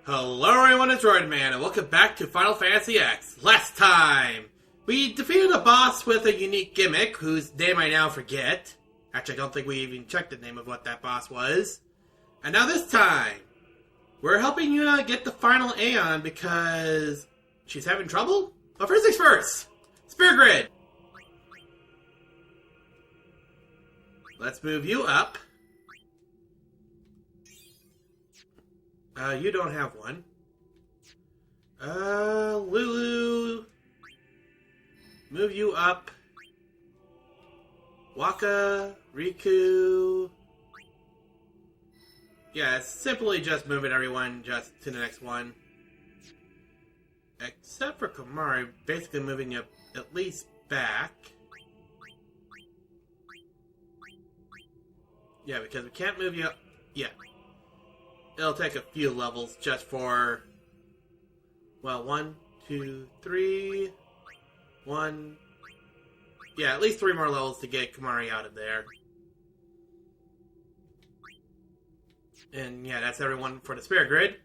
Hello everyone, it's Roidman, and welcome back to Final Fantasy X. Last time, we defeated a boss with a unique gimmick, whose name I now forget. Actually, I don't think we even checked the name of what that boss was. And now this time, we're helping Yuna get the final Aeon because she's having trouble? But first things first, Spear Grid. Let's move you up. You don't have one. Lulu. Move you up. Waka, Riku. Yeah, it's simply just moving everyone just to the next one. Except for Komari, basically moving you at least back. Yeah, because we can't move you up. Yeah. It'll take a few levels just for, well, 1, 2, 3, 1. Yeah, at least 3 more levels to get Komari out of there. And yeah, that's everyone for the Spirit Grid.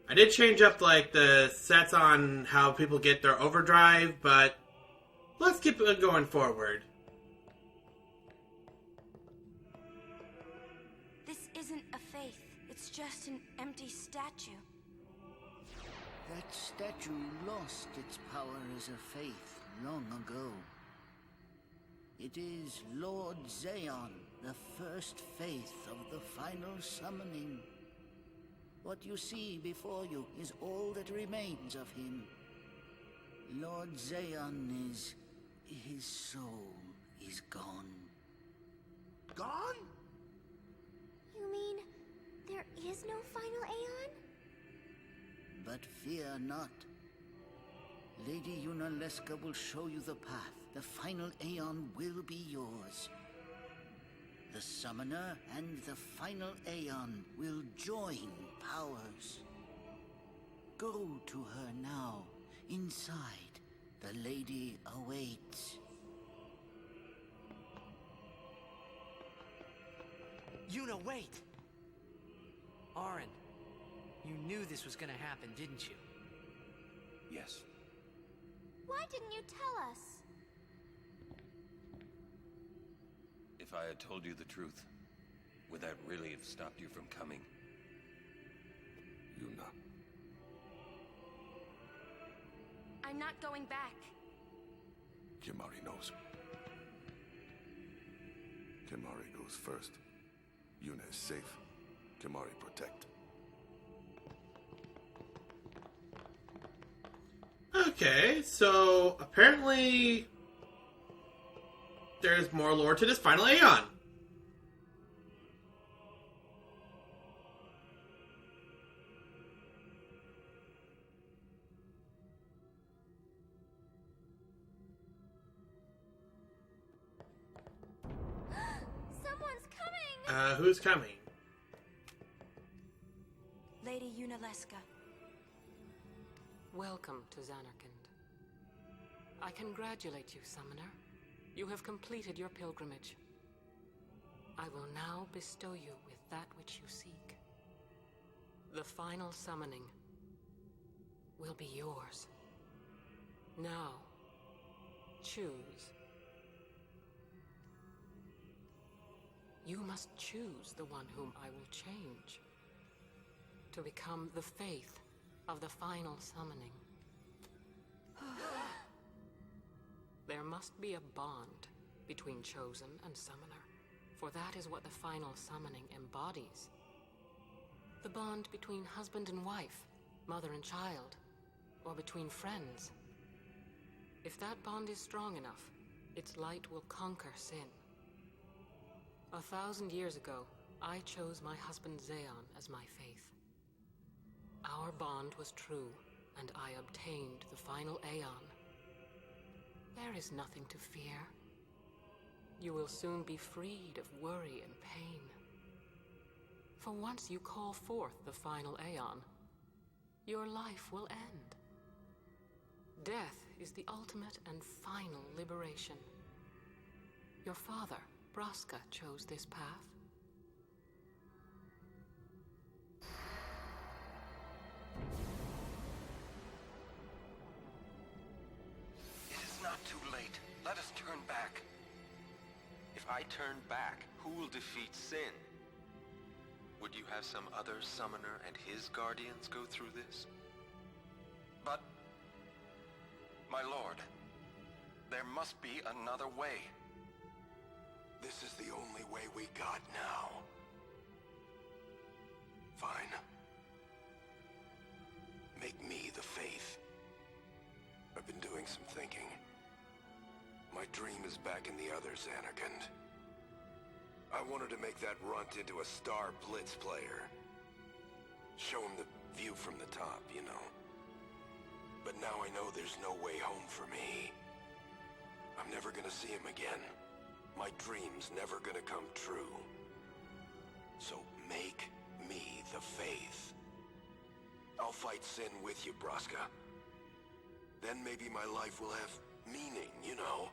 I did change up, like, the sets on how people get their overdrive, but let's keep it going forward. This isn't a faith. It's just an empty statue. That statue lost its power as a faith long ago. It is Lord Zeon, the first faith of the final summoning. What you see before you is all that remains of him. Lord Zeon is... his soul is gone. Gone? You mean there is no final Aeon? But fear not. Lady Yunalesca will show you the path. The final Aeon will be yours. The Summoner and the final Aeon will join powers. Go to her now. Inside, the lady awaits. Yuna, wait! Auron, you knew this was gonna happen, didn't you? Yes. Why didn't you tell us? If I had told you the truth, would that really have stopped you from coming? Yuna. I'm not going back. Kimahri knows. Kimahri goes first. Yuna is safe. Kimahri protect. Okay, so apparently there's more lore to this final Aeon. Someone's coming! Who's coming? Lady Yunalesca. Welcome to Zanarkand. I congratulate you, Summoner. You have completed your pilgrimage. I will now bestow you with that which you seek. The final summoning will be yours. Now, choose. You must choose the one whom I will change to become the faith of the final summoning. There must be a bond between Chosen and Summoner, for that is what the final summoning embodies. The bond between husband and wife, mother and child, or between friends. If that bond is strong enough, its light will conquer sin. 1,000 years ago, I chose my husband Zeon as my faith. Our bond was true, and I obtained the final Aeon. There is nothing to fear. You will soon be freed of worry and pain. For once you call forth the final Aeon, your life will end. Death is the ultimate and final liberation. Your father, Braska, chose this path. Let us turn back. If I turn back, who will defeat Sin? Would you have some other summoner and his guardians go through this? But, my lord, there must be another way. This is the only way we got now. Fine. Make me the Faith. I've been doing some thinking. My dream is back in the others, Anakin. I wanted to make that runt into a star blitz player. Show him the view from the top, you know. But now I know there's no way home for me. I'm never gonna see him again. My dream's never gonna come true. So make me the Faith. I'll fight Sin with you, Braska. Then maybe my life will have meaning, you know?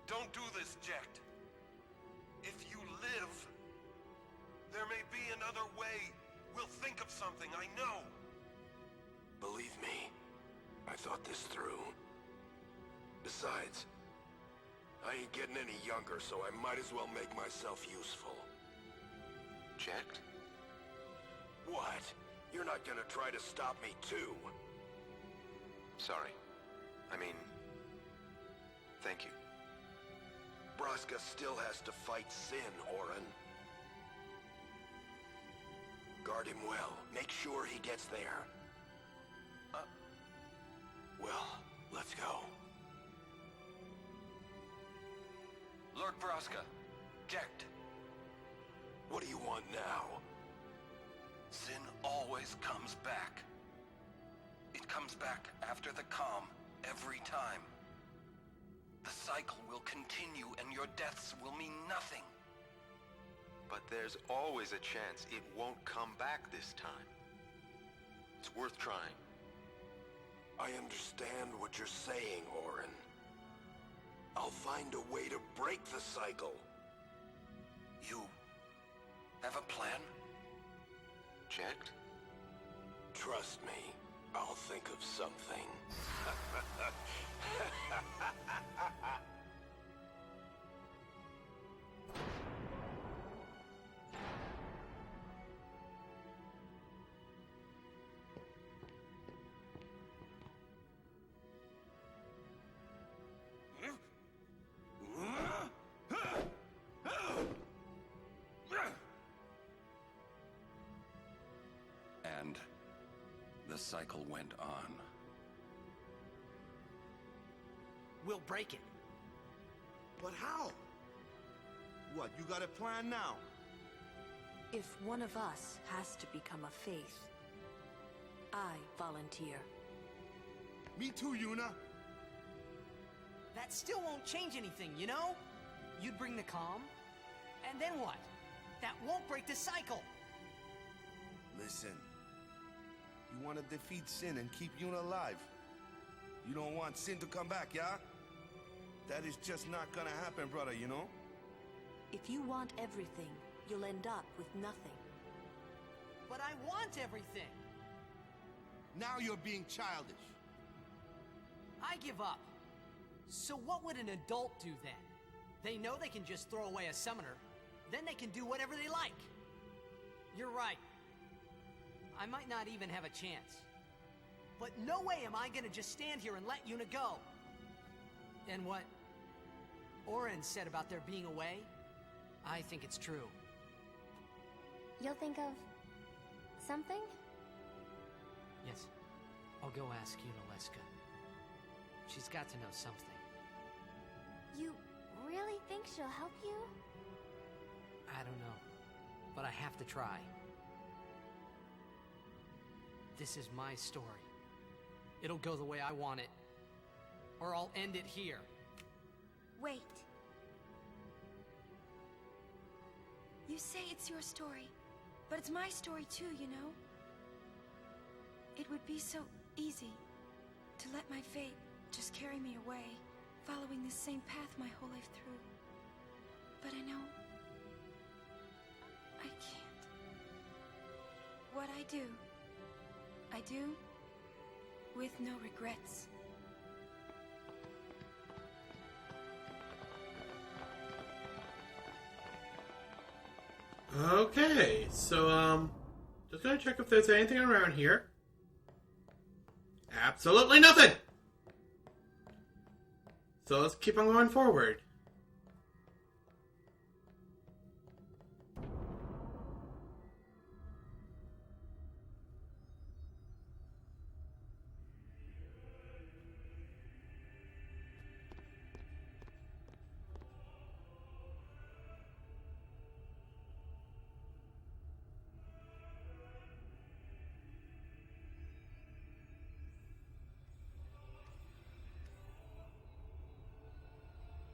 Don't do this, Jecht. If you live, there may be another way. We'll think of something, I know. Believe me, I thought this through. Besides, I ain't getting any younger, so I might as well make myself useful. Jecht? What? You're not gonna try to stop me too? Sorry. I mean, thank you. Braska still has to fight Sin, Orin. Guard him well. Make sure he gets there. Well, let's go. Lord Braska, Jecht. What do you want now? Sin always comes back. It comes back after the calm, every time. The cycle will continue and your deaths will mean nothing. But there's always a chance it won't come back this time. It's worth trying. I understand what you're saying, Orin. I'll find a way to break the cycle. You have a plan? Jecht? Trust me, I'll think of something. And the cycle went on. We'll break it. But how? What, you got a plan now? If one of us has to become a Faith, I volunteer. Me too, Yuna. That still won't change anything, you know? You'd bring the calm, and then what? That won't break the cycle! Listen. You want to defeat Sin and keep Yuna alive. You don't want Sin to come back, yeah? That is just not gonna happen, brother, you know? If you want everything, you'll end up with nothing. But I want everything! Now you're being childish. I give up. So what would an adult do then? They know they can just throw away a summoner, then they can do whatever they like. You're right. I might not even have a chance. But no way am I gonna just stand here and let Yuna go. And what Orin said about there being a way, I think it's true. You'll think of something? Yes, I'll go ask Yuna Leska. She's got to know something. You really think she'll help you? I don't know, but I have to try. This is my story. It'll go the way I want it, or I'll end it here. Wait. You say it's your story, but it's my story too, you know? It would be so easy to let my fate just carry me away, following the same path my whole life through. But I know I can't. What I do with no regrets. Okay, so, just gonna check if there's anything around here. Absolutely nothing! So let's keep on going forward.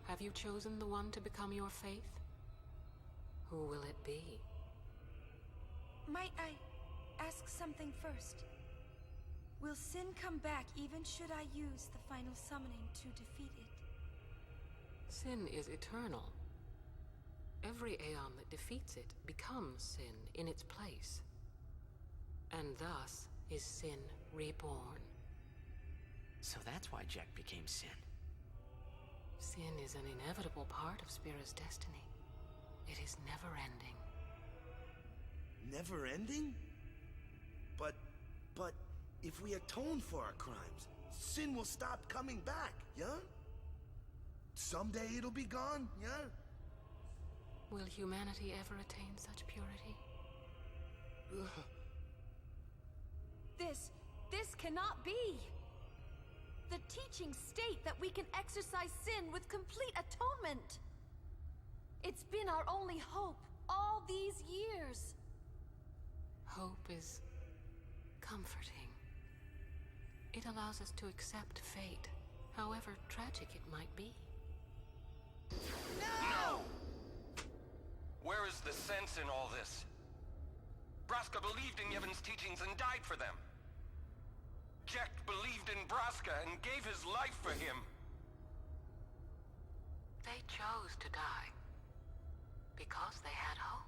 Have you chosen the one to become your faith? Who will it be? Might I ask something first? Will sin come back even should I use the final summoning to defeat it? Sin is eternal. Every aeon that defeats it becomes sin in its place. And thus is sin reborn. So that's why Jack became Sin. Sin is an inevitable part of Spira's destiny. It is never-ending. Never-ending? But if we atone for our crimes, sin will stop coming back, yeah? Someday it'll be gone, yeah? Will humanity ever attain such purity? This cannot be! The teachings state that we can exercise sin with complete atonement. It's been our only hope all these years. Hope is comforting. It allows us to accept fate, however tragic it might be. No! Where is the sense in all this? Braska believed in Yevon's teachings and died for them. Jack believed in Braska and gave his life for him. They chose to die because they had hope.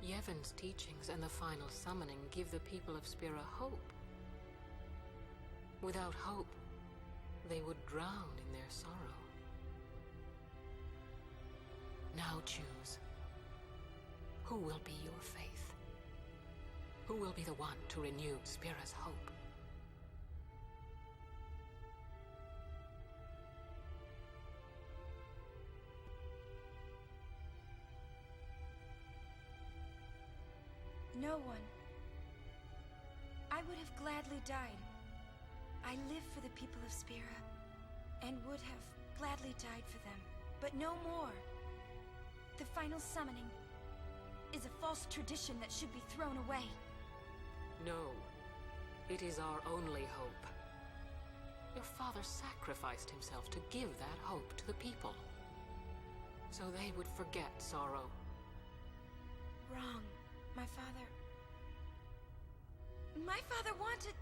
Yevon's teachings and the final summoning give the people of Spira hope. Without hope, they would drown in their sorrow. Now choose. Who will be your faith? Who will be the one to renew Spira's hope? No one. I would have gladly died. I live for the people of Spira, and would have gladly died for them, but no more. The final summoning is a false tradition that should be thrown away. No, it is our only hope. Your father sacrificed himself to give that hope to the people, so they would forget sorrow. Wrong. My father wanted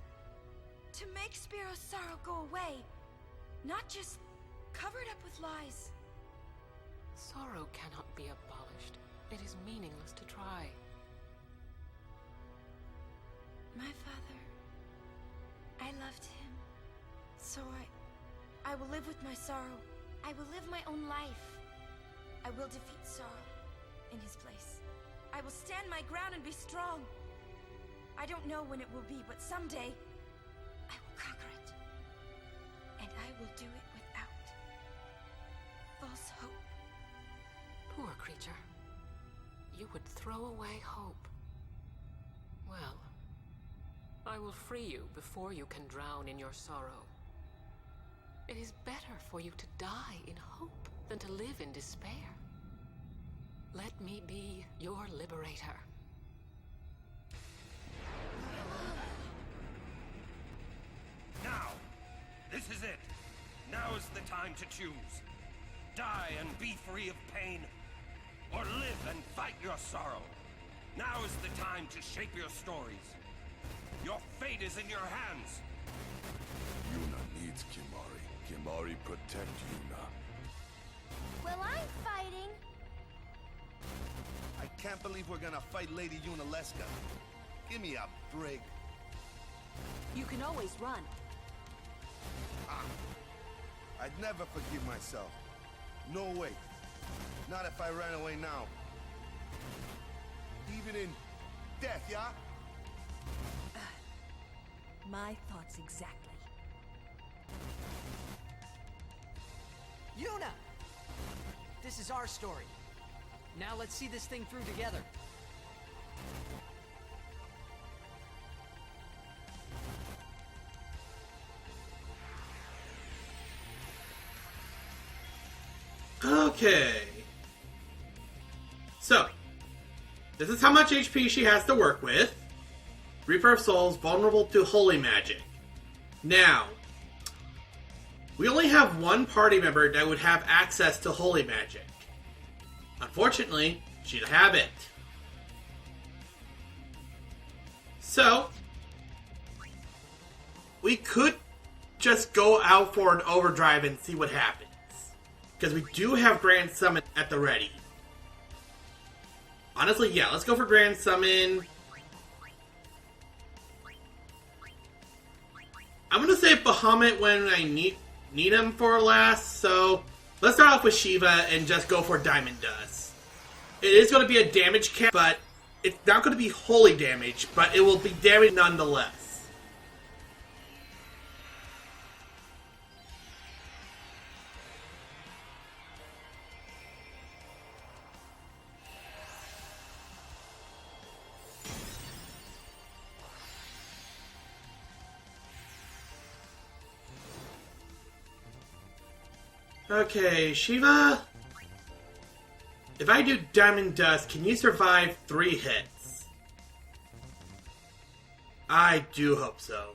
to make Spiro's sorrow go away, not just cover it up with lies. Sorrow cannot be abolished. It is meaningless to try. My father, I loved him, so I will live with my sorrow. I will live my own life. I will defeat sorrow in his place. I will stand my ground and be strong. I don't know when it will be, but someday I will conquer it. And I will do it without false hope. Poor creature. You would throw away hope. Well, I will free you before you can drown in your sorrow. It is better for you to die in hope than to live in despair. Let me be your liberator. Now! This is it! Now is the time to choose. Die and be free of pain, or live and fight your sorrow. Now is the time to shape your stories. Your fate is in your hands. Yuna needs Kimari. Kimari protect Yuna. Well, I'm fighting. I can't believe we're gonna fight Lady Yunalesca. Give me a break. You can always run. I'd never forgive myself. No way. Not if I ran away now. Even in death, yeah? My thoughts exactly. Yuna! This is our story. Now let's see this thing through together. Okay. So, this is how much HP she has to work with. Reaper of Souls, vulnerable to holy magic. Now, we only have one party member that would have access to holy magic. Unfortunately, she'd have it. So, we could just go out for an overdrive and see what happens. Because we do have Grand Summon at the ready. Honestly, yeah, let's go for Grand Summon. I'm going to save Bahamut when I need him for last, so let's start off with Shiva and just go for Diamond Dust. It is going to be a damage cap, but it's not going to be holy damage, but it will be damage nonetheless. Okay, Shiva. If I do Diamond Dust, can you survive 3 hits? I do hope so.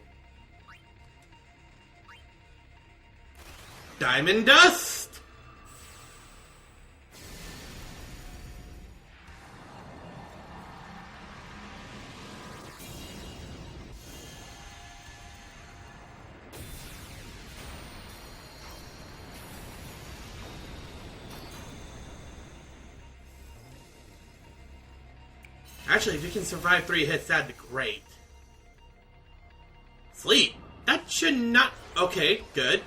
Diamond Dust! Actually, if you can survive 3 hits, that'd be great. Sleep! That should not... Okay, good.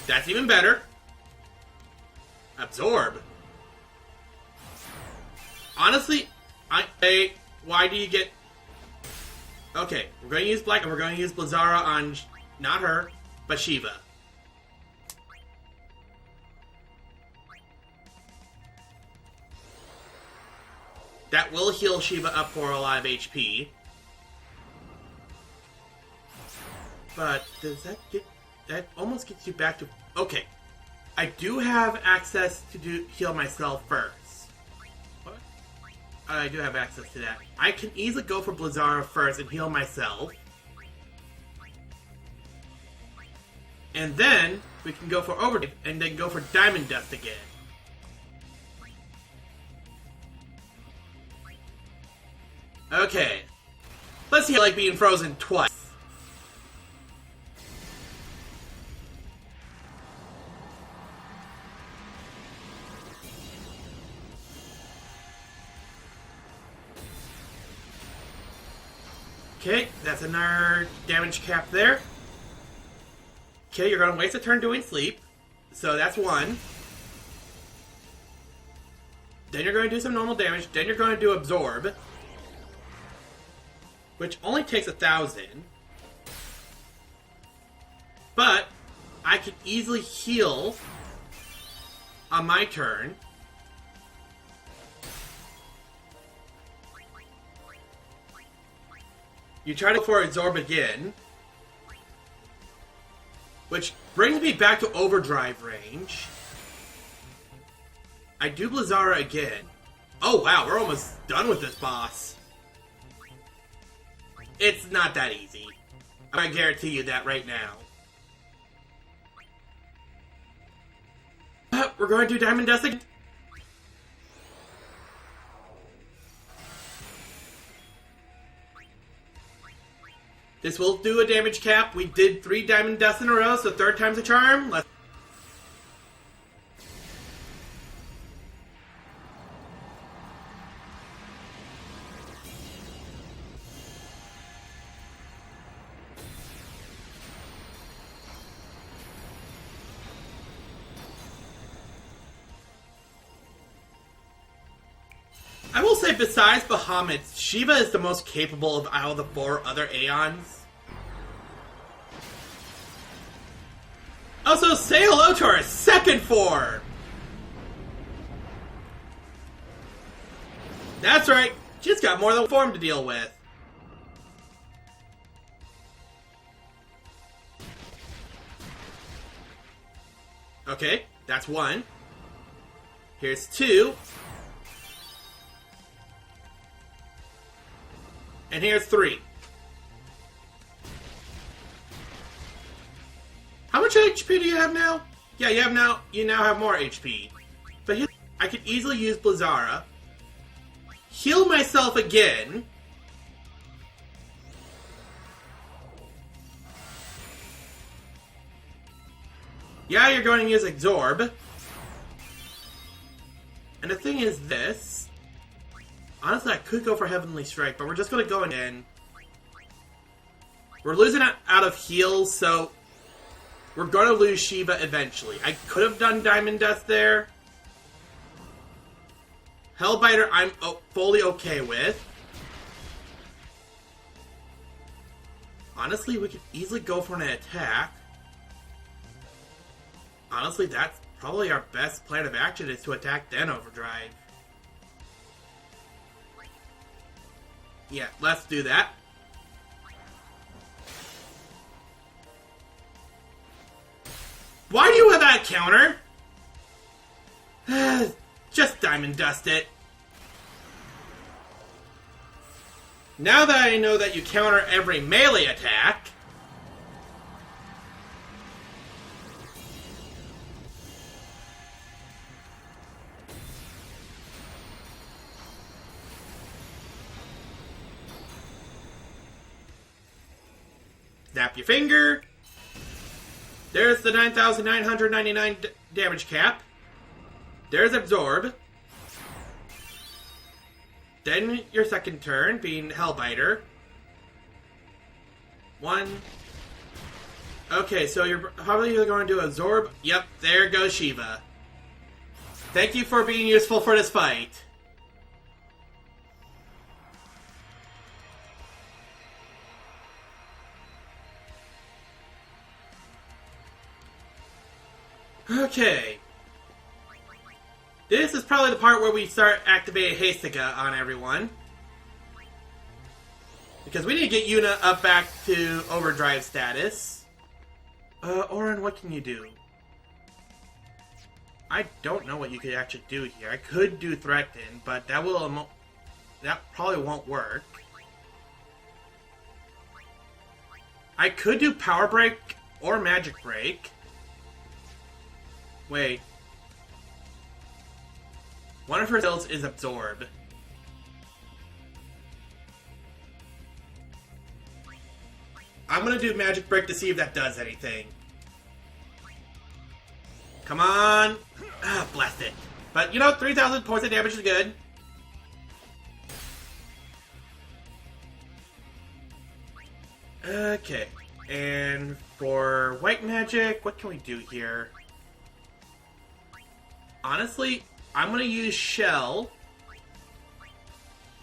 That's even better. Absorb. Honestly, why do you get... Okay, we're going to use Black, and we're going to use Blizzara on... Not her, but Shiva. That will heal Shiva up for a lot of HP. But does that get... That almost gets you back to... Okay. I do have access to heal myself first. What? I do have access to that. I can easily go for Blizzara first and heal myself. And then we can go for Overdrive and then go for Diamond Dust again. Okay. Let's see how I like being frozen twice. Okay, that's another damage cap there. Okay, you're going to waste a turn doing sleep. So that's 1. Then you're going to do some normal damage. Then you're going to do absorb. Which only takes 1,000. But I can easily heal on my turn. You try to go for absorb again. Which brings me back to overdrive range. I do Blizzara again. Oh wow, we're almost done with this boss. It's not that easy. I guarantee you that right now. We're going to do Diamond Dust again. This will do a damage cap. We did 3 Diamond Dust in a row, so 3rd time's a charm. Let's... I will say, besides Bahamut, Shiva is the most capable of all the 4 other Aeons. Also, say hello to our second form! That's right, she's got more than one form to deal with. Okay, that's 1. Here's 2. And here's 3. How much HP do you have now? Yeah, you now have more HP. But here, I could easily use Blizzara. Heal myself again. Yeah, you're going to use Absorb. And the thing is this. Honestly, I could go for Heavenly Strike, but we're just going to go in. We're losing out of heals, so we're going to lose Shiva eventually. I could have done Diamond Dust there. Hellbiter, I'm fully okay with. Honestly, we could easily go for an attack. Honestly, that's probably our best plan of action, is to attack then Overdrive. Yeah, let's do that. Why do you have that counter? Just Diamond Dust it. Now that I know that you counter every melee attack... Snap your finger. There's the 9,999 damage cap. There's Absorb. Then your second turn, being Hellbiter. 1. Okay, so you're probably going to do Absorb. Yep, there goes Shiva. Thank you for being useful for this fight. Okay. This is probably the part where we start activating Hastiga on everyone. Because we need to get Yuna up back to overdrive status. Orin, what can you do? I don't know what you could actually do here. I could do Threaten, but that probably won't work. I could do Power Break or Magic Break. Wait. One of her skills is Absorb. I'm gonna do Magic Break to see if that does anything. Come on! Ah, blast it. But, you know, 3,000 points of damage is good. Okay. And for White Magic, what can we do here? Honestly, I'm going to use Shell.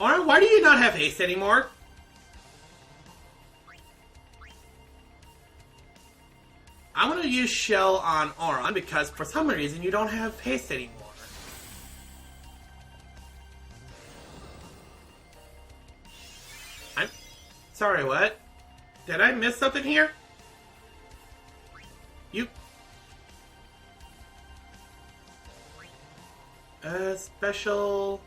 Orin, why do you not have haste anymore? I'm going to use Shell on Orin because for some reason you don't have haste anymore. I'm sorry, what? Did I miss something here? You... special...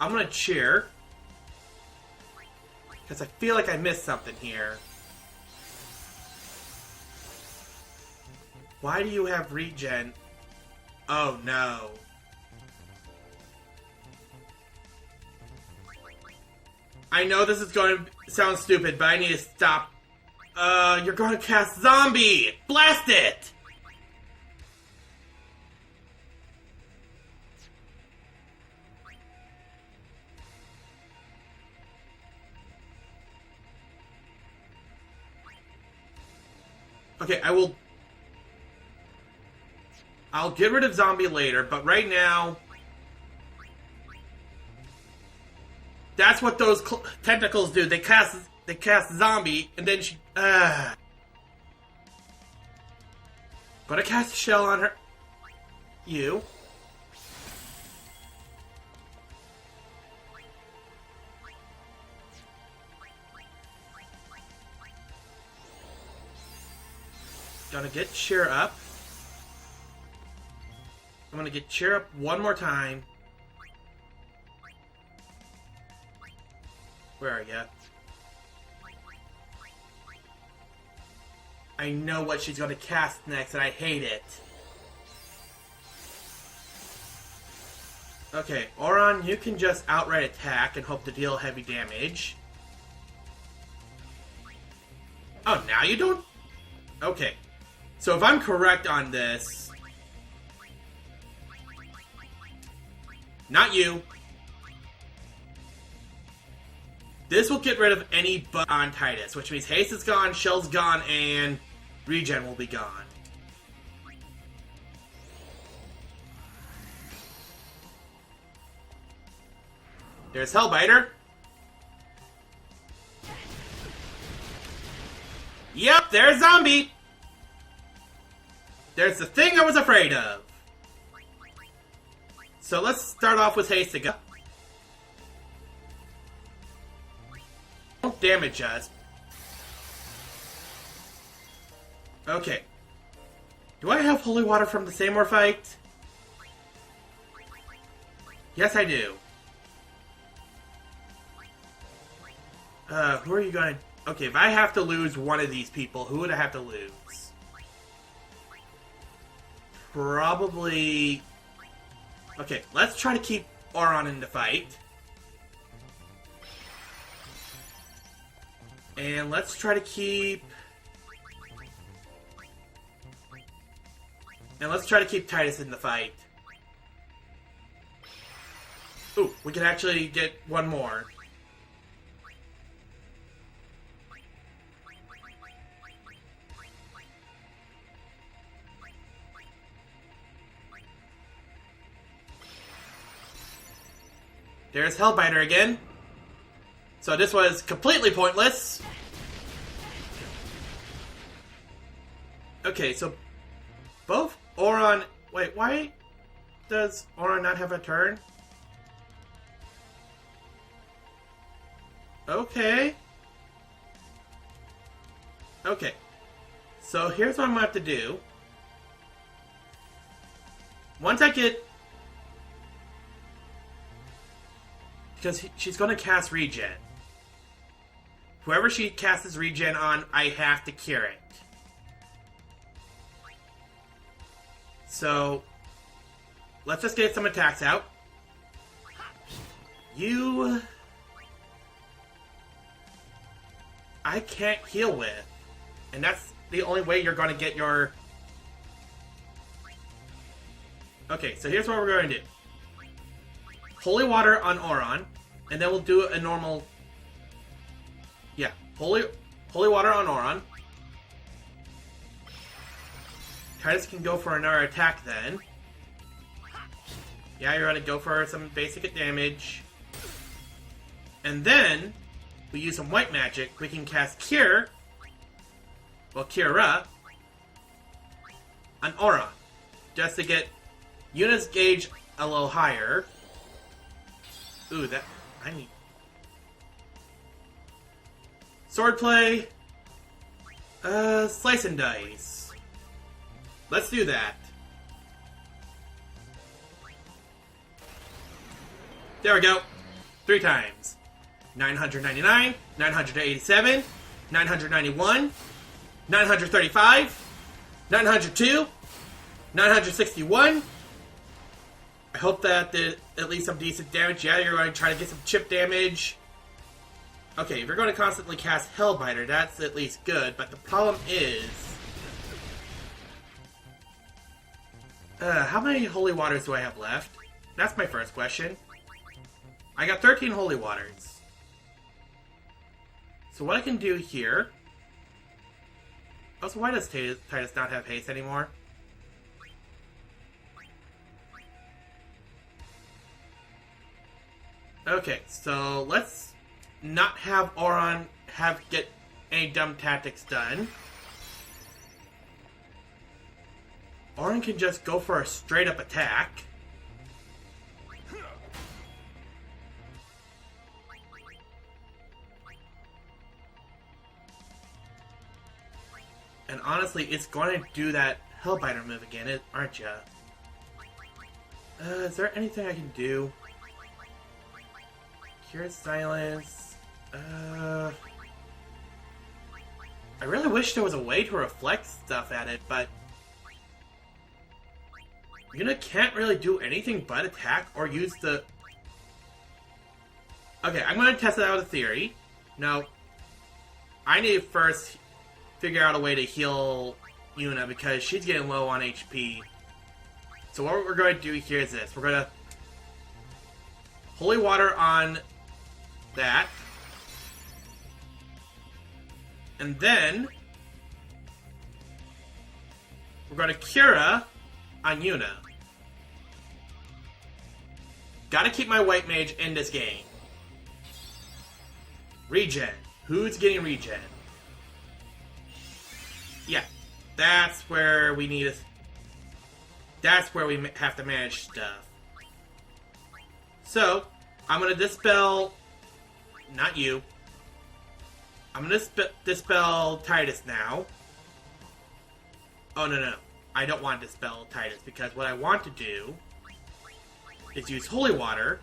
I'm gonna cheer. Because I feel like I missed something here. Why do you have regen? Oh no. I know this is going to sound stupid, but I need to stop. You're going to cast zombie! Blast it! Okay, I'll get rid of zombie later, but right now... That's what those tentacles do. They cast zombie, and then she... Gonna cast a shell on her. You. Gonna get cheer up. I'm gonna get cheer up one more time. Where are ya? I know what she's gonna cast next, and I hate it. Okay, Auron, you can just outright attack and hope to deal heavy damage. Oh, now you don't? Okay. So if I'm correct on this... Not you. This will get rid of any bug on Titus, which means haste is gone, shell's gone, and regen will be gone. There's Hellbiter. Yep, there's Zombie. There's the thing I was afraid of. So let's start off with haste again. Don't damage us. Okay. Do I have holy water from the Seymour fight? Yes, I do. Who are you gonna... Okay, if I have to lose one of these people, who would I have to lose? Probably... Okay, let's try to keep Auron in the fight. And let's try to keep... And let's try to keep Titus in the fight. Ooh, we can actually get one more. There's Hellbiter again. So this was completely pointless. Okay, so both Auron... Wait, why does Auron not have a turn? Okay. Okay. So here's what I'm going to have to do. Once I get... Because she's going to cast regen. Whoever she casts regen on, I have to cure it. So, let's just get some attacks out. You... I can't heal with. And that's the only way you're going to get your... Okay, so here's what we're going to do. Holy water on Auron, and then we'll do a normal... Yeah, holy water on Auron. Titus can go for another attack then. Yeah, you're gonna go for some basic damage. And then, we use some white magic. We can cast Cure, well, Cura, on Auron. Just to get Yuna's gauge a little higher. Ooh, that... I need... Swordplay. Slice and dice. Let's do that. There we go. 3 times. 999, 987, 991, 935, 902, 961. I hope that did at least some decent damage. Yeah, you're going to try to get some chip damage. Okay, if you're going to constantly cast Hellbiter, that's at least good, but the problem is... how many Holy Waters do I have left? That's my first question. I got 13 Holy Waters. So what I can do here... Also, why does Titus not have haste anymore? Okay, so let's not have Auron get any dumb tactics done. Auron can just go for a straight-up attack. And honestly, it's going to do that Hellbiter move again, aren't ya? Is there anything I can do? Cure Silence. I really wish there was a way to reflect stuff at it, but... Yuna can't really do anything but attack or use the... Okay, I'm going to test it out with a theory. No. I need to first figure out a way to heal Yuna because she's getting low on HP. So what we're going to do here is this. We're going to... Holy Water on that. And then... We're going to Cura on Yuna. Gotta keep my White Mage in this game. Regen. Who's getting regen? Yeah. That's where we need... That's where we have to manage stuff. So, I'm gonna dispel... Not you. I'm gonna dispel Titus now. Oh, no. I don't want to dispel Titus, because what I want to do is use Holy Water.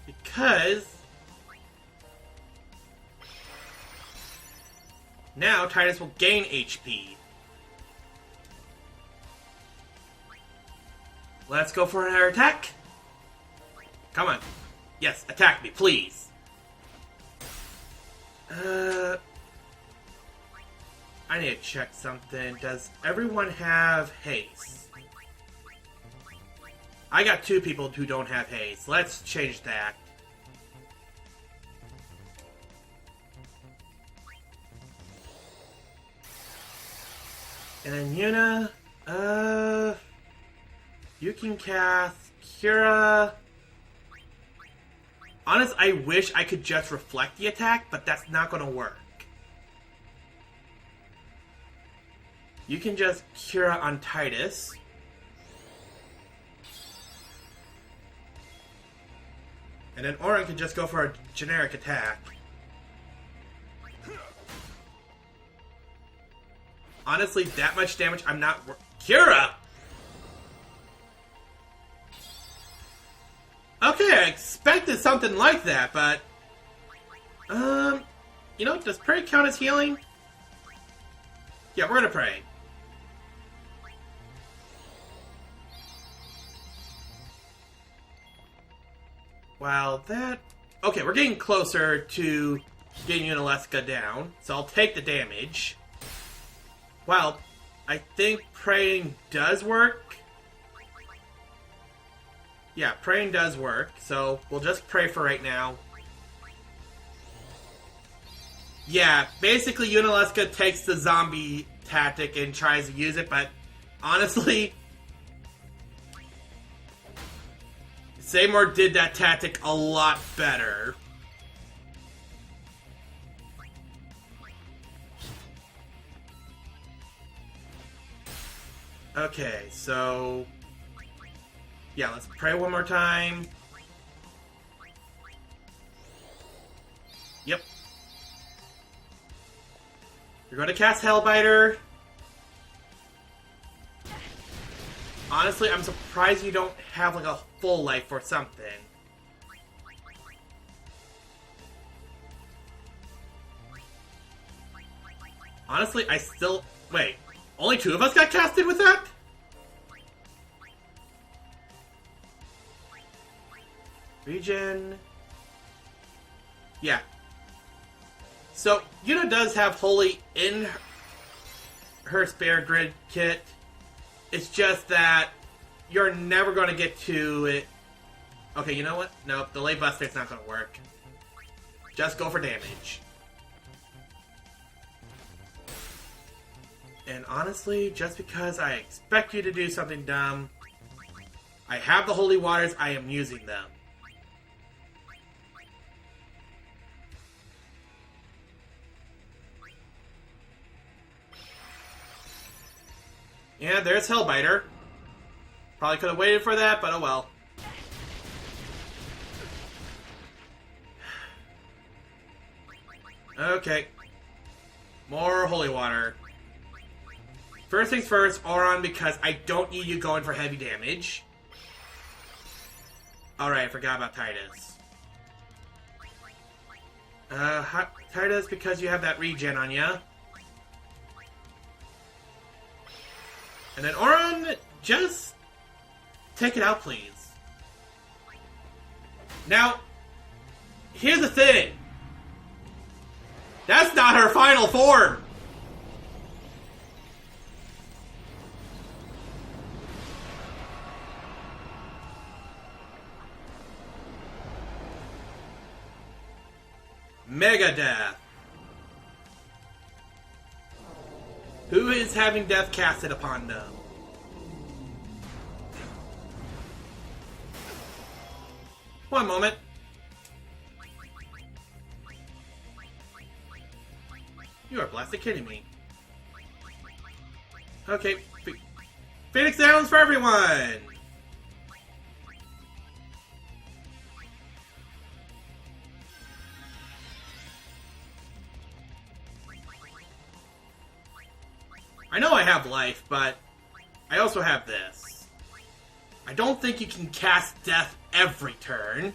Because now Titus will gain HP. Let's go for another attack. Come on. Yes, attack me, please. I need to check something. Does everyone have haste? I got 2 people who don't have haste. Let's change that. And then Yuna, you can cast Cura. Honest, I wish I could just reflect the attack, but that's not going to work. You can just Cura on Titus. And then Auron can just go for a generic attack. Honestly, that much damage, I'm not... Cura! Okay, I expected something like that, but... You know, does Pray count as healing? Yeah, we're gonna Pray. Wow, that... Okay, we're getting closer to getting Unalesca down, so I'll take the damage. Wow, I think praying does work. Yeah, praying does work, so we'll just pray for right now. Yeah, basically Unalesca takes the zombie tactic and tries to use it, but honestly... Seymour did that tactic a lot better. Okay, so... Yeah, let's pray one more time. Yep. You're going to cast Hellbiter. Honestly, I'm surprised you don't have, like, a full life or something. Honestly, I still... Wait, only 2 of us got casted with that? Regen... Yeah. So, Yuna does have Holy in her spare grid kit. It's just that you're never going to get to it. Okay, you know what? Nope, the Lay Buster's not going to work. Just go for damage. And honestly, just because I expect you to do something dumb, I have the Holy Waters, I am using them. Yeah, there's Hellbiter. Probably could have waited for that, but oh well. Okay. More Holy Water. First things first, Auron, because I don't need you going for heavy damage. Alright, I forgot about Titus. Titus, because you have that regen on ya. And then Auron, just take it out, please. Now, here's the thing. That's not her final form. Megadeth. Who is having death casted upon them? One moment. You are blasted kidding me. Okay. Phoenix Downs for everyone! I know I have life, but I also have this. I don't think you can cast death every turn.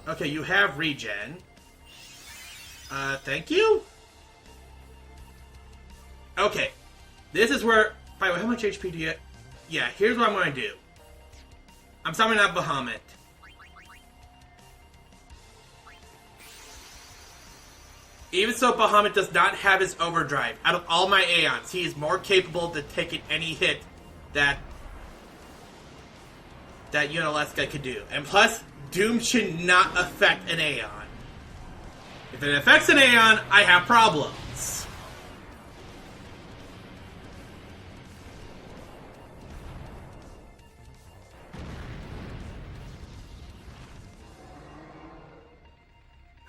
Okay, you have regen. Thank you? Okay. This is where... By the way, how much HP do you... Yeah, here's what I'm going to do. I'm summoning out Bahamut. Even so, Bahamut does not have his overdrive. Out of all my Aeons, he is more capable to taking any hit that Yunalesca could do. And plus, Doom should not affect an Aeon. If it affects an Aeon, I have problems.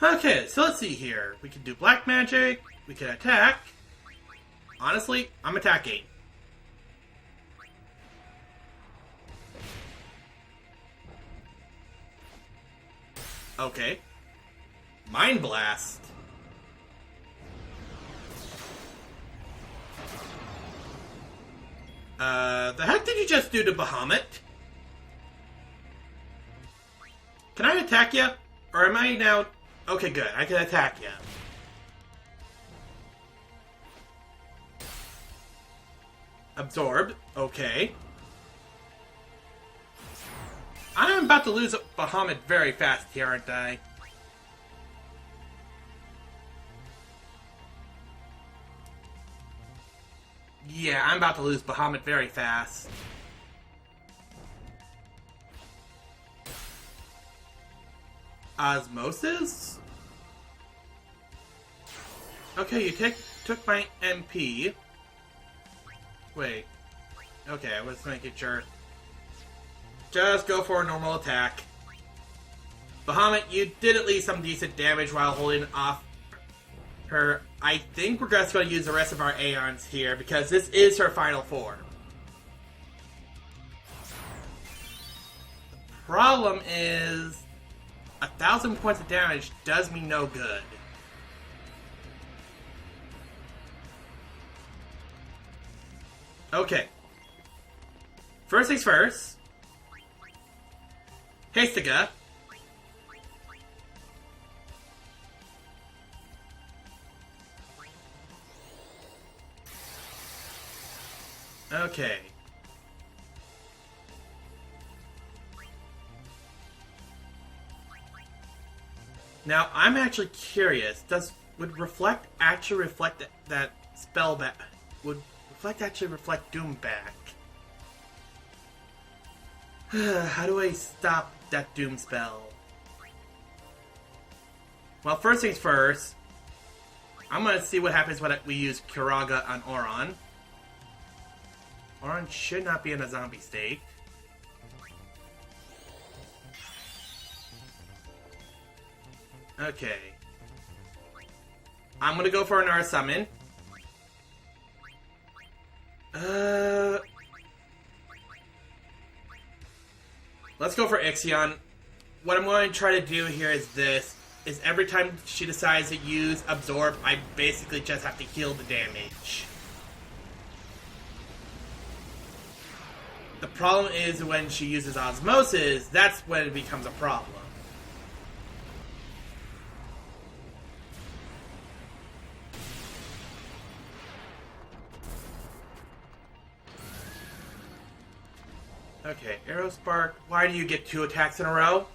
Okay, so let's see here. We can do black magic. We can attack. Honestly, I'm attacking. Okay. Mind Blast. The heck did you just do to Bahamut? Can I attack you? Or am I now... Okay, good. I can attack you. Absorbed. Okay. I'm about to lose Bahamut very fast here, aren't I? Yeah, I'm about to lose Bahamut very fast. Osmosis? Okay, you took my MP. Wait. Okay, I was making sure. Just go for a normal attack. Bahamut, you did at least some decent damage while holding off her. I think we're just going to use the rest of our Aeons here because this is her final form. The problem is 1,000 points of damage does me no good. Okay. First things first. Hestiga. Okay. Now, I'm actually curious. Would Reflect actually reflect that spell back? Would Reflect actually reflect Doom back? How do I stop that Doom spell? Well, first things first. I'm gonna see what happens when we use Kiraga on Auron. Auron should not be in a zombie state. Okay. I'm gonna go for another summon. Let's go for Ixion. What I'm going to try to do here is this. Is every time she decides to use Absorb, I basically just have to heal the damage. The problem is when she uses Osmosis, that's when it becomes a problem. Okay, Arrow Spark. Why do you get 2 attacks in a row?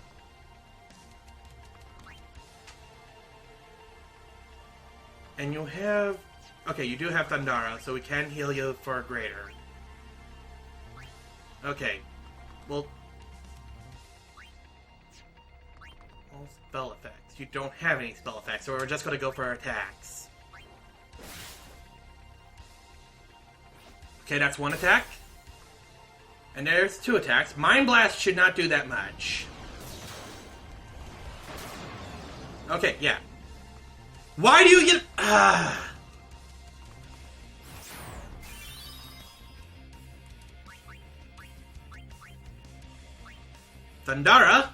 And you have... Okay, you do have Thundara, so we can heal you for a greater. Okay. Well... All spell effects. You don't have any spell effects, so we're just going to go for our attacks. Okay, that's 1 attack. And there's 2 attacks. Mind Blast should not do that much. Okay, yeah. Why do you get... Thundara.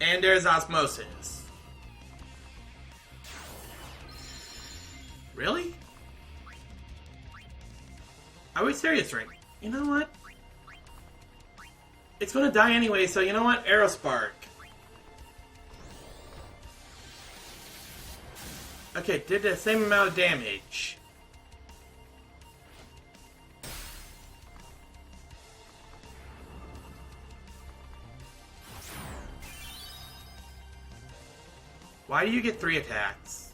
And there's Osmosis. Really? Are we serious, right? You know what? It's gonna die anyway, so you know what? Arrow Spark. Okay, did the same amount of damage. Why do you get 3 attacks?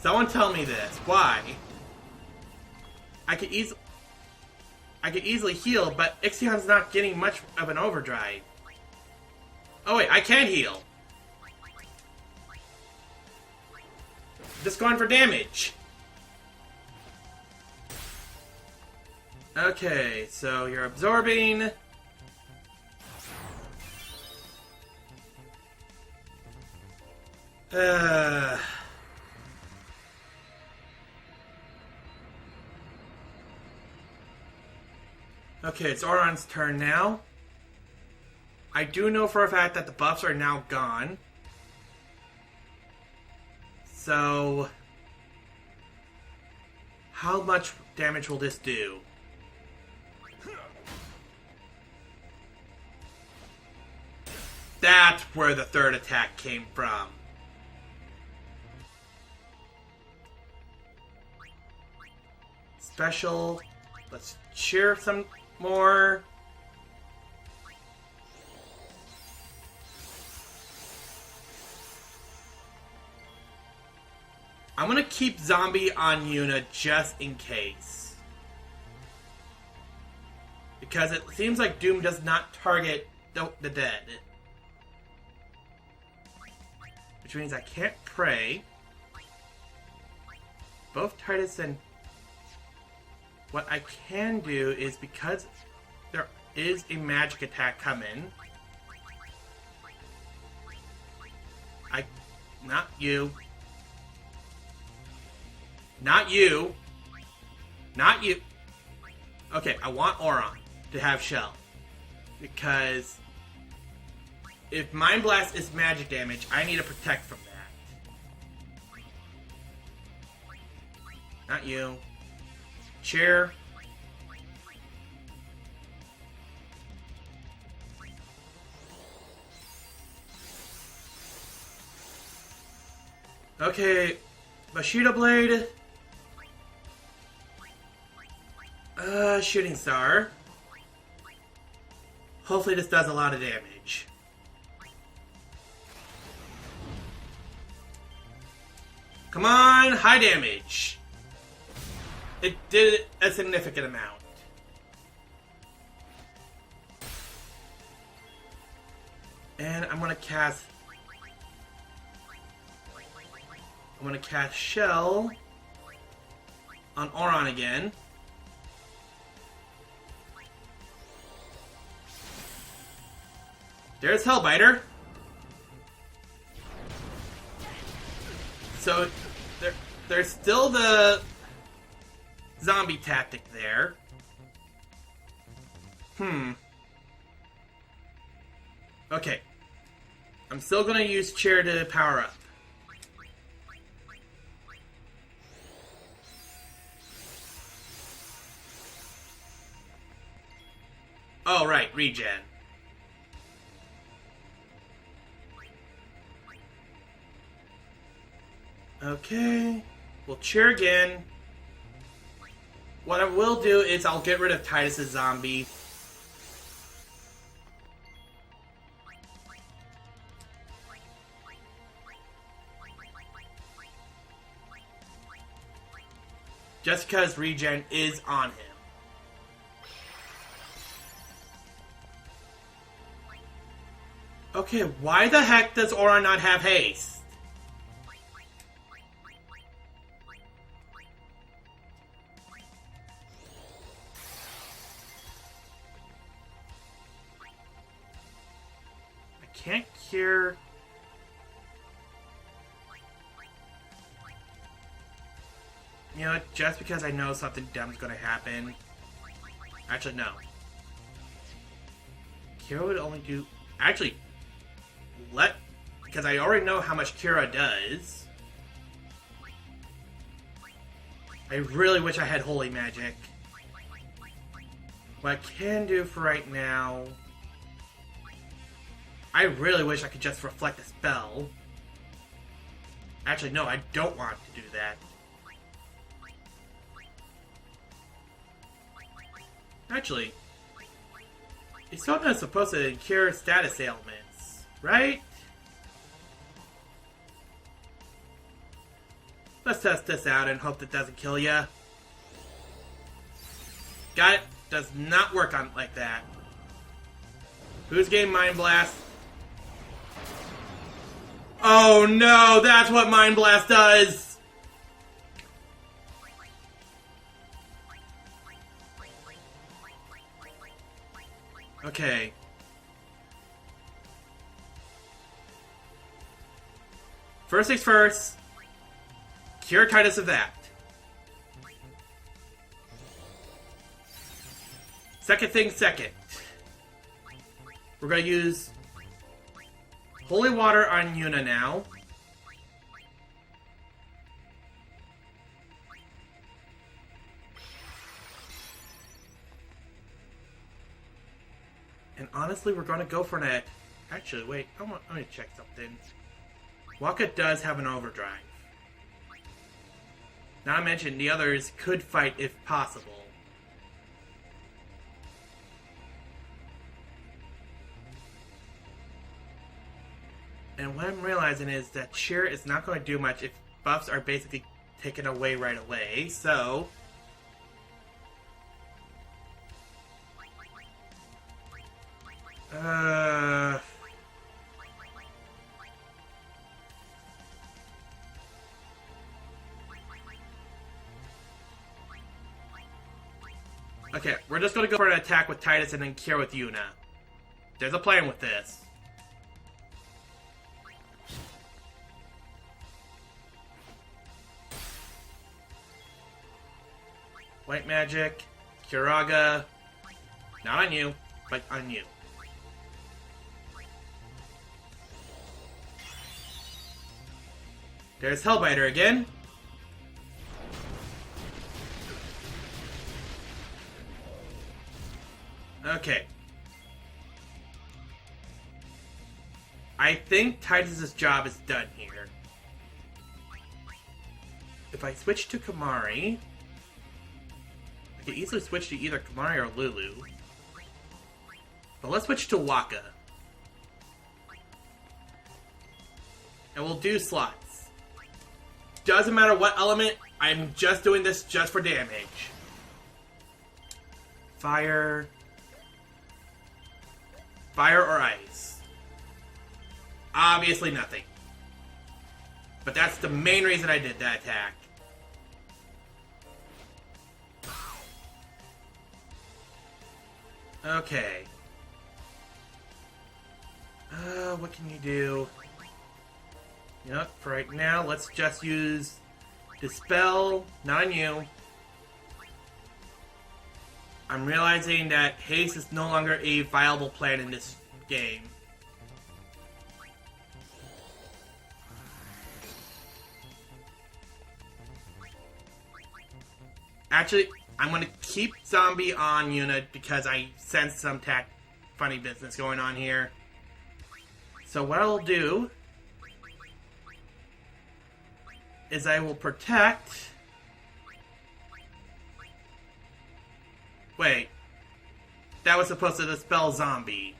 Someone tell me this. Why? I could easily heal, but Ixion's not getting much of an overdrive. Oh wait, I can heal. Just going for damage. Okay, so you're absorbing. Okay, it's Auron's turn now. I do know for a fact that the buffs are now gone. So... how much damage will this do? That's where the 3rd attack came from. Special. Let's cheer some more. I'm gonna keep Zombie on Yuna just in case. Because it seems like Doom does not target the dead. Which means I can't pray. Both Titus and... what I can do is, because there is a magic attack coming... not you. Not you. Not you. Okay, I want Auron to have Shell. Because... if Mind Blast is magic damage, I need to protect from that. Not you. Chair. Okay. Bushido Blade. Shooting star. Hopefully this does a lot of damage. Come on, high damage. It did a significant amount. And I'm gonna cast Shell on Auron again. There's Hellbiter. So there's still the zombie tactic there. Okay. I'm still gonna use Chair to power up. Oh, right, regen. Okay, we'll cheer again. What I will do is I'll get rid of Titus's zombie. Just because regen is on him. Okay, why the heck does Auron not have haste? I can't cure... You know what, just because I know something dumb's gonna happen... Actually, no. Kira would only do... Actually... Because I already know how much Kira does. I really wish I had Holy Magic. What I can do for right now... I really wish I could just reflect a spell. Actually, no, I don't want to do that. Actually, Isona is supposed to cure status ailments, right? Let's test this out and hope that doesn't kill ya. Got it. Does not work on like that. Who's getting Mind Blast? Oh no, that's what Mind Blast does! Okay. First things first. Cure Titus of that. Second thing second. We're gonna use Holy Water on Yuna now. And honestly, we're gonna go for that. Actually, wait, let me check something. Waka does have an overdrive. Not to mention, the others could fight if possible. And what I'm realizing is that Cheer is not going to do much if buffs are basically taken away right away, so... Okay, we're just gonna go for an attack with Titus and then cure with Yuna. There's a plan with this. White Magic, Kiraga. Not on you, but on you. There's Hellbiter again. Okay. I think Titus's job is done here. If I switch to Kamari, I I could easily switch to either Kamari or Lulu. But let's switch to Waka. And we'll do slots. Doesn't matter what element, I'm just doing this just for damage. Fire. Fire or ice? Obviously nothing. But that's the main reason I did that attack. Okay. What can you do? You know what, for right now, let's just use Dispel, not on you. I'm realizing that haste is no longer a viable plan in this game. Actually, I'm going to keep Zombie on Yuna because I sense some funny business going on here. So what I'll do is I will protect... Wait. That was supposed to dispel Zombie.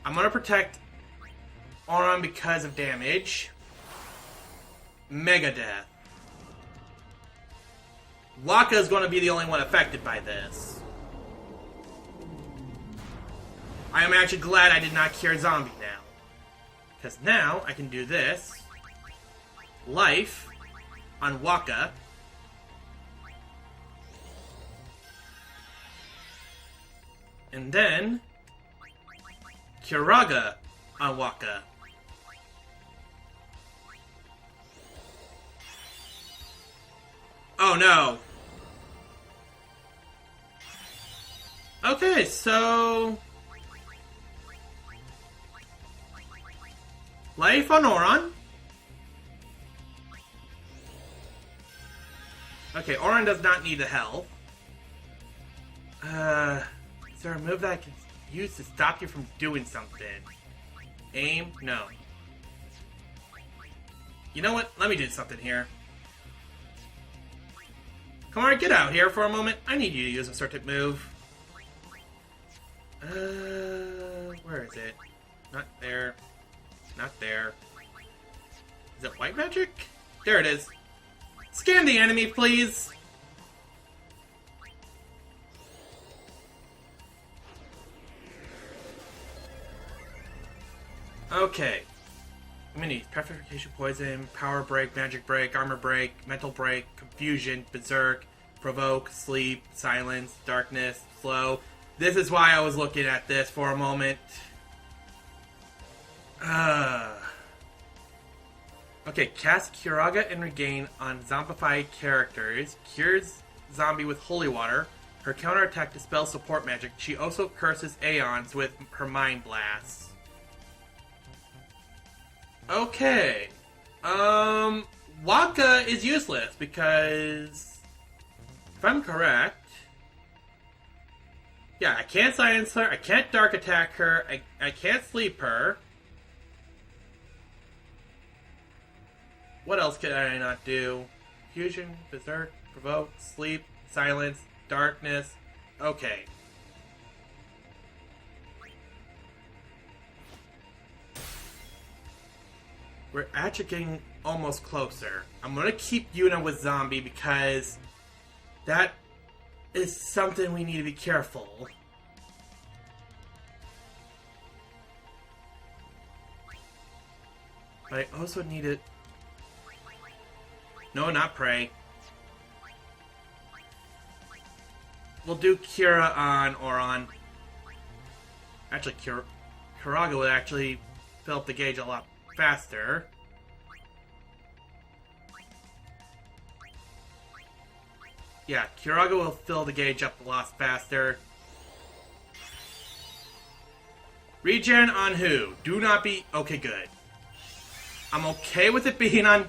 I'm gonna protect Auron because of damage. Mega Death. Waka is going to be the only one affected by this. I am actually glad I did not cure Zombie now. Because now I can do this. Life on Waka. And then Kiraga on Waka. Oh no. Okay, so... Life on Auron. Okay, Auron does not need the health. Is there a move that I can use to stop you from doing something? Aim? No. You know what? Let me do something here. Come on, get out here for a moment. I need you to use a certain move. Where is it? Not there. Not there. Is it white magic? There it is. Scan the enemy, please. Okay. I'm gonna need Petrification, Poison, Power Break, Magic Break, Armor Break, Mental Break, Confusion, Berserk, Provoke, Sleep, Silence, Darkness, Slow. This is why I was looking at this for a moment. Okay, cast Kiraga and Regain on zombified characters. Cures zombie with Holy Water. Her counterattack dispels support magic. She also curses Aeons with her Mind Blasts. Okay. Waka is useless because, if I'm correct, yeah, I can't silence her, I can't dark attack her, I can't sleep her. What else can I not do? Fusion, Berserk, Provoke, Sleep, Silence, Darkness. Okay. We're actually getting almost closer. I'm gonna keep Yuna with Zombie because that is something we need to be careful. But I also need it. No, not Prey. We'll do Kira on Auron. Actually, Kiraga would actually fill up the gauge a lot faster. Yeah, Kiraga will fill the gauge up a lot faster. Regen on who? Do not be... Okay, good. I'm okay with it being on...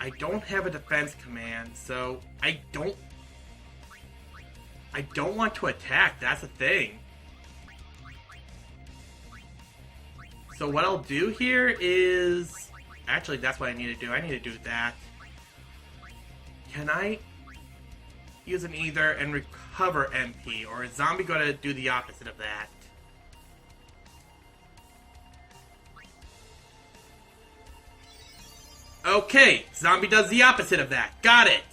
I don't have a defense command, so I don't... I don't want to attack, that's the thing. So what I'll do here is... Actually, that's what I need to do. I need to do that. Can I use an Ether and recover MP? Or is Zombie going to do the opposite of that? Okay, Zombie does the opposite of that. Got it!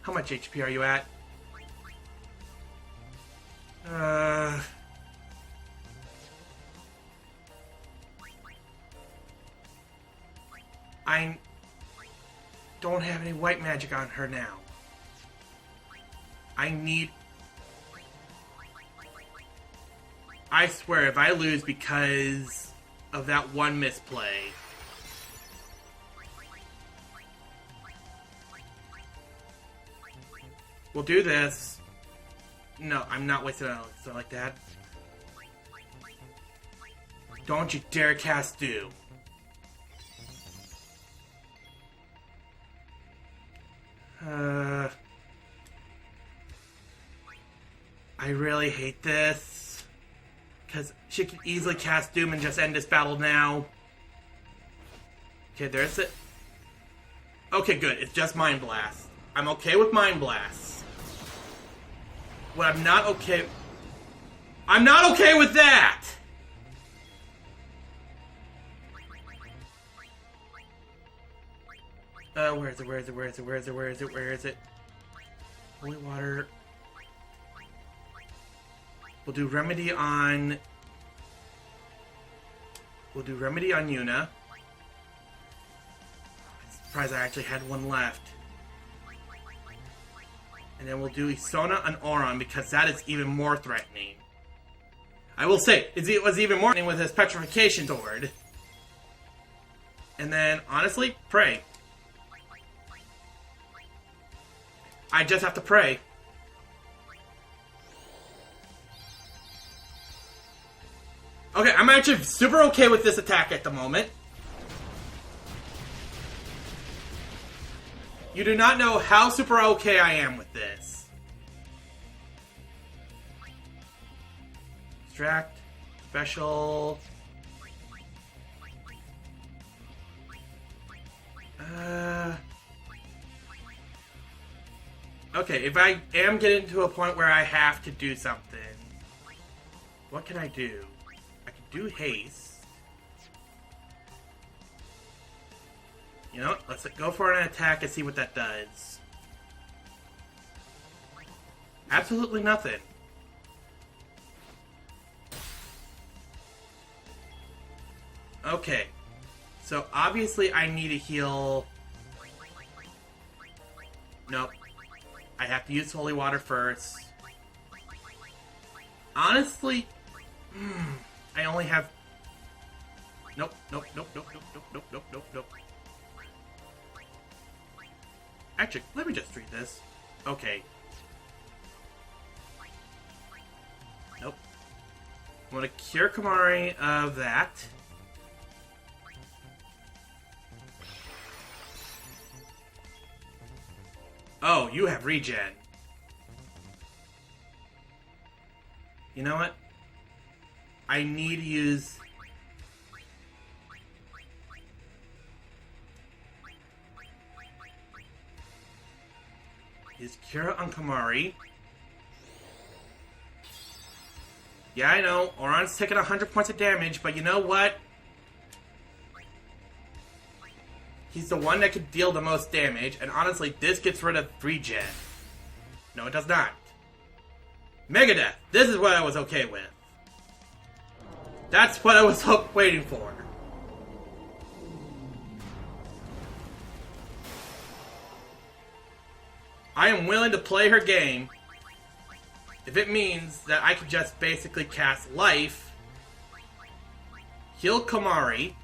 How much HP are you at? I don't have any white magic on her now. I need... I swear, if I lose because of that one misplay... We'll do this. No, I'm not wasting an elixir like that. Don't you dare cast Dew. I really hate this. Because she can easily cast Doom and just end this battle now. Okay, there's it. Okay, good. It's just Mind Blast. I'm okay with Mind Blast. What I'm not okay... I'm not okay with that! Where is it? Where is it? Where is it? Where is it? Where is it? Where is it? Holy water. We'll do remedy on... We'll do remedy on Yuna. I'm surprised I actually had one left. And then we'll do Isona on Auron because that is even more threatening. I will say, it was even more threatening with his Petrification Sword. And then, honestly, pray. I just have to pray. Okay, I'm actually super okay with this attack at the moment. You do not know how super okay I am with this. Extract. Special. Okay, if I am getting to a point where I have to do something, what can I do? I can do haste. You know what? Let's go for an attack and see what that does. Absolutely nothing. Okay. So obviously I need to heal... Nope. I have to use holy water first. Honestly... I only have... Nope, nope, nope, nope, nope, nope, nope, nope, nope, nope. Actually, let me just read this. Okay. Nope. I'm gonna cure Kamari of that. Oh, you have regen. You know what? I need to use... Use Cure on Kamari. Yeah, I know. Auron's taking 100 points of damage, but you know what? He's the one that can deal the most damage, and honestly, this gets rid of regen. No, it does not. Megadeth! This is what I was okay with. That's what I was waiting for. I am willing to play her game if it means that I can just basically cast Life, heal Kamari,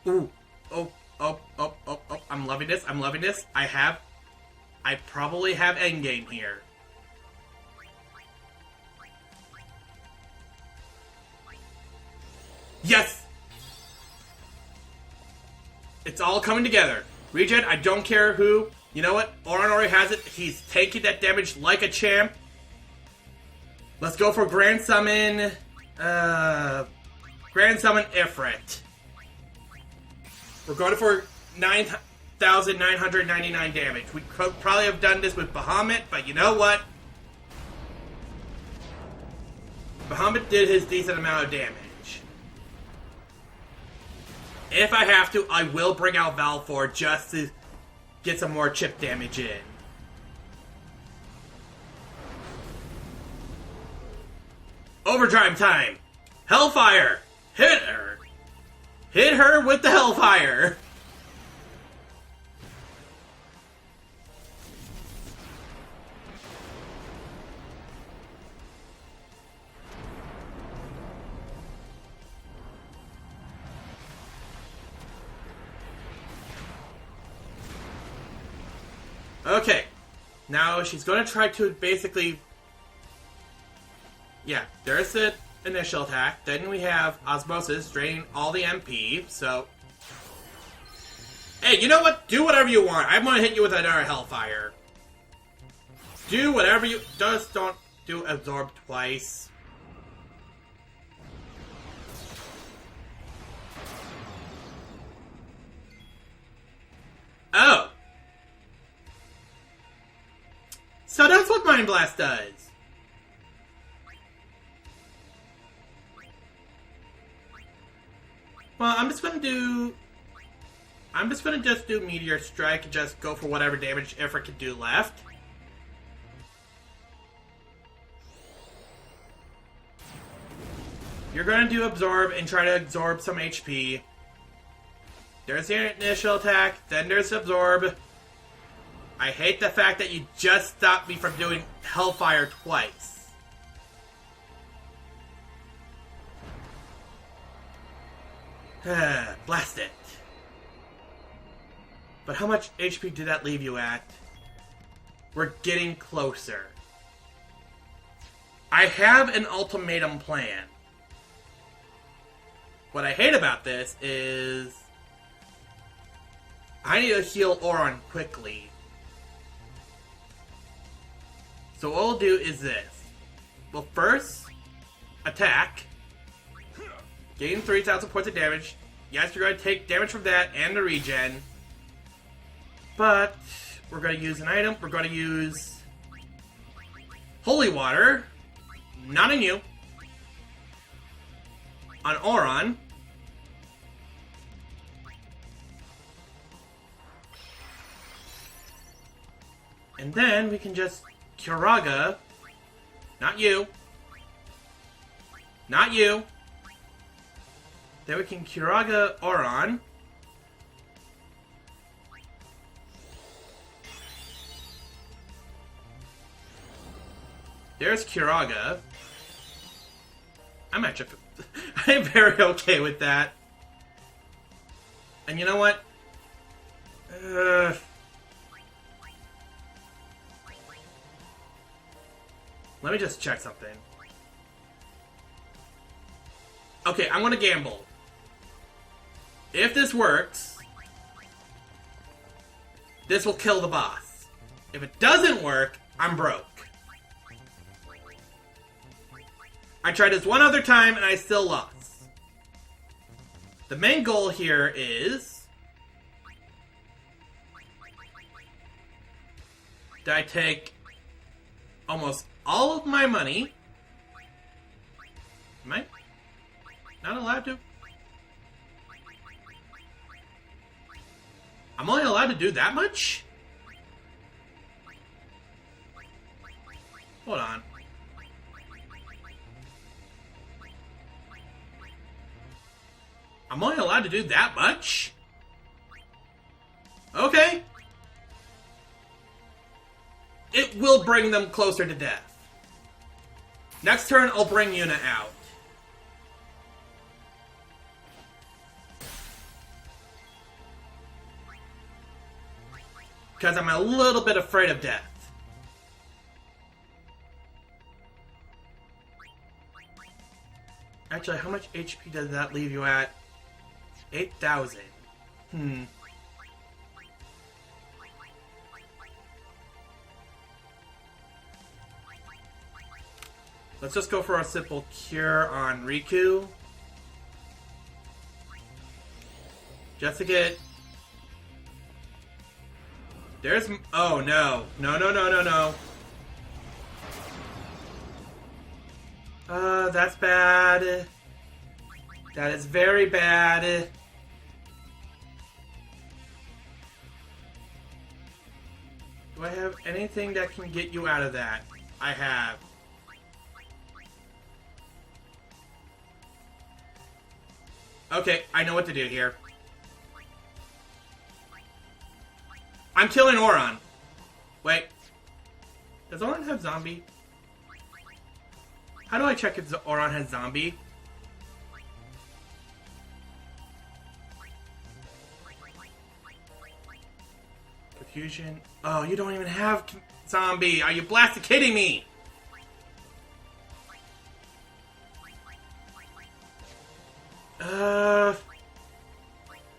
ooh, oh, I'm loving this, I'm loving this. I probably have endgame here. It's all coming together. Regen, I don't care who. You know what? Oranori has it. He's taking that damage like a champ. Let's go for Grand Summon. Grand Summon Ifrit. We're going for 9,999 damage. We could probably have done this with Bahamut, but you know what? Bahamut did his decent amount of damage. If I have to, I will bring out Valfor just to get some more chip damage in. Overdrive time! Hellfire! Hit her! Hit her with the Hellfire! Okay, now she's going to try to basically... Yeah, there's the initial attack. Then we have Osmosis, draining all the MP, so... Hey, you know what? Do whatever you want. I'm going to hit you with another Hellfire. Do whatever you... Just don't do Absorb twice. Oh! So that's what Mind Blast does. Well, I'm just gonna do Meteor Strike and just go for whatever damage Ifrit can do left. You're gonna do Absorb and try to absorb some HP. There's the initial attack, then there's Absorb. I hate the fact that you just stopped me from doing Hellfire twice. Blast it. But how much HP did that leave you at? We're getting closer. I have an ultimatum plan. What I hate about this is... I need to heal Auron quickly. So what we'll do is this. We'll first attack. Gain 3,000 points of damage. Yes, you're going to take damage from that and the regen. But we're going to use an item. We're going to use Holy Water. Not on you. On Auron. And then we can just Kiraga. Not you. Not you. Then we can Kiraga Auron. There's Kiraga. I'm actually... I'm very okay with that. And you know what? Let me just check something. Okay, I'm gonna gamble. If this works, this will kill the boss. If it doesn't work, I'm broke. I tried this one other time and I still lost. The main goal here is... that I take almost all of my money. Am I not allowed to? I'm only allowed to do that much? Hold on. I'm only allowed to do that much? Okay. It will bring them closer to death. Next turn, I'll bring Yuna out. Because I'm a little bit afraid of death. Actually, how much HP does that leave you at? 8,000. Let's just go for a simple cure on Riku. Just to get... There's... Oh, no. No, no, no, no, no. That's bad. That is very bad. Do I have anything that can get you out of that? I have. Okay, I know what to do here. I'm killing Auron. Wait. Does Auron have zombie? How do I check if Auron has zombie? Perfusion. Oh, you don't even have zombie. Are you blasted kidding me?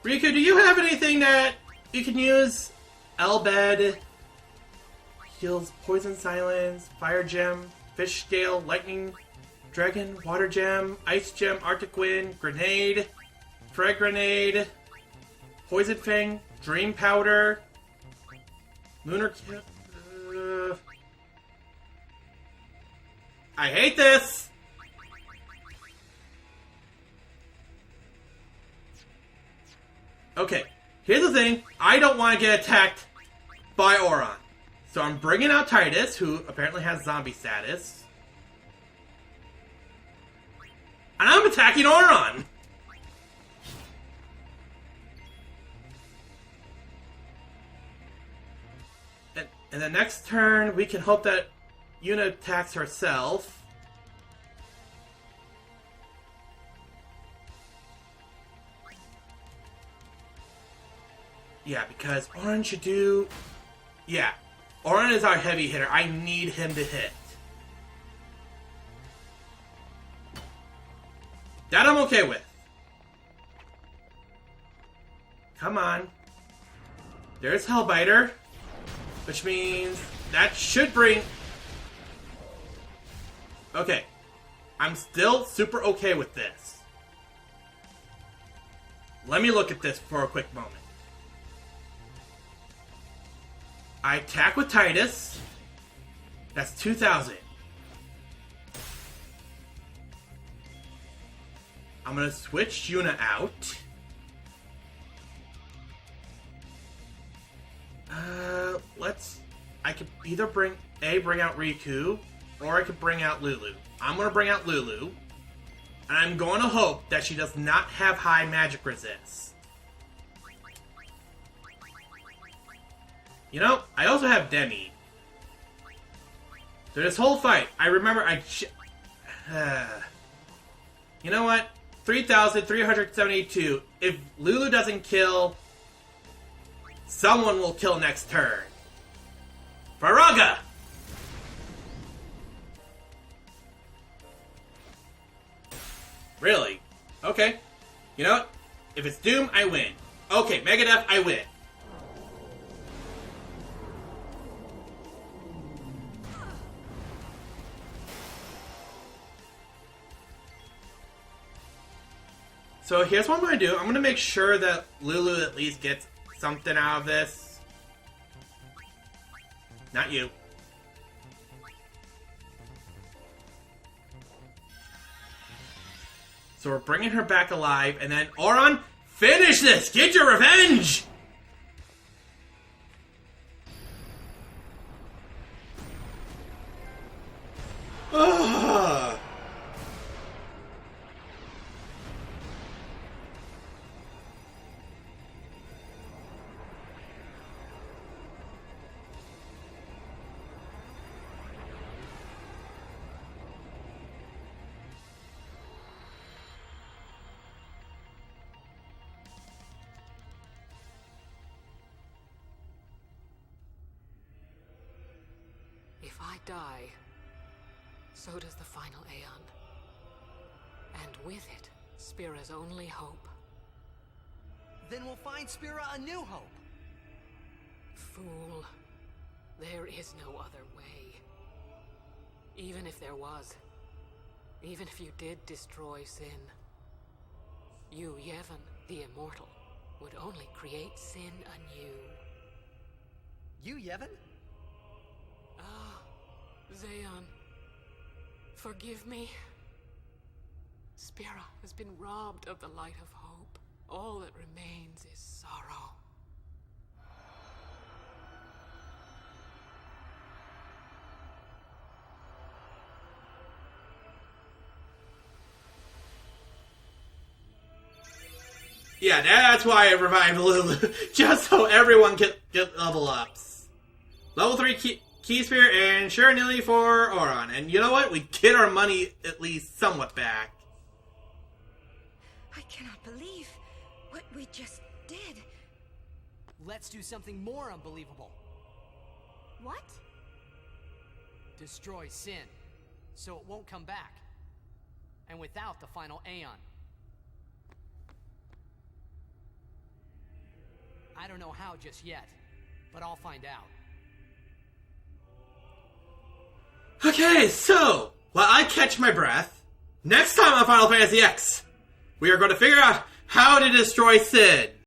Riku, do you have anything that you can use? Elbed. Heals Poison Silence. Fire Gem. Fish Scale. Lightning Dragon. Water Gem. Ice Gem. Arctic Wind. Grenade. Frag Grenade. Poison Fang. Dream Powder. Lunar Kip. I hate this! Okay, here's the thing. I don't want to get attacked by Auron. So I'm bringing out Titus, who apparently has zombie status. And I'm attacking Auron! And the next turn, we can hope that Yuna attacks herself. Yeah, because Auron should do... Yeah, Auron is our heavy hitter. I need him to hit. That I'm okay with. Come on. There's Hellbiter. Which means that should bring... Okay. I'm still super okay with this. Let me look at this for a quick moment. I attack with Titus. That's 2,000. I'm gonna switch Yuna out. I could either bring out Riku, or I could bring out Lulu. I'm gonna bring out Lulu. And I'm going to hope that she does not have high magic resist. You know, I also have Demi. So this whole fight, I remember you know what? 3,372. If Lulu doesn't kill, someone will kill next turn. Faraga! Really? Okay. You know what? If it's Doom, I win. Okay, Megadeth, I win. So here's what I'm going to do. I'm going to make sure that Lulu at least gets something out of this. Not you. So we're bringing her back alive, and then Auron, finish this! Get your revenge! Ugh. If I die, so does the final aeon. And with it, Spira's only hope. Then we'll find Spira a new hope. Fool. There is no other way. Even if there was, Even if you did destroy Sin, you, Yevon, the Immortal, would only create Sin anew. You, Yevon? Ah, Zeon, forgive me. Spira has been robbed of the light of hope. All that remains is sorrow. Yeah, that's why I revived Lulu. Just so everyone can get level ups. Level 3 Key Sphere and Sharonili for Oron. And you know what? We get our money at least somewhat back. I cannot believe what we just did. Let's do something more unbelievable. What? Destroy Sin, so it won't come back. And without the final aeon. I don't know how just yet, but I'll find out. Okay, so, while I catch my breath, next time on Final Fantasy X, we are going to figure out how to destroy Sid.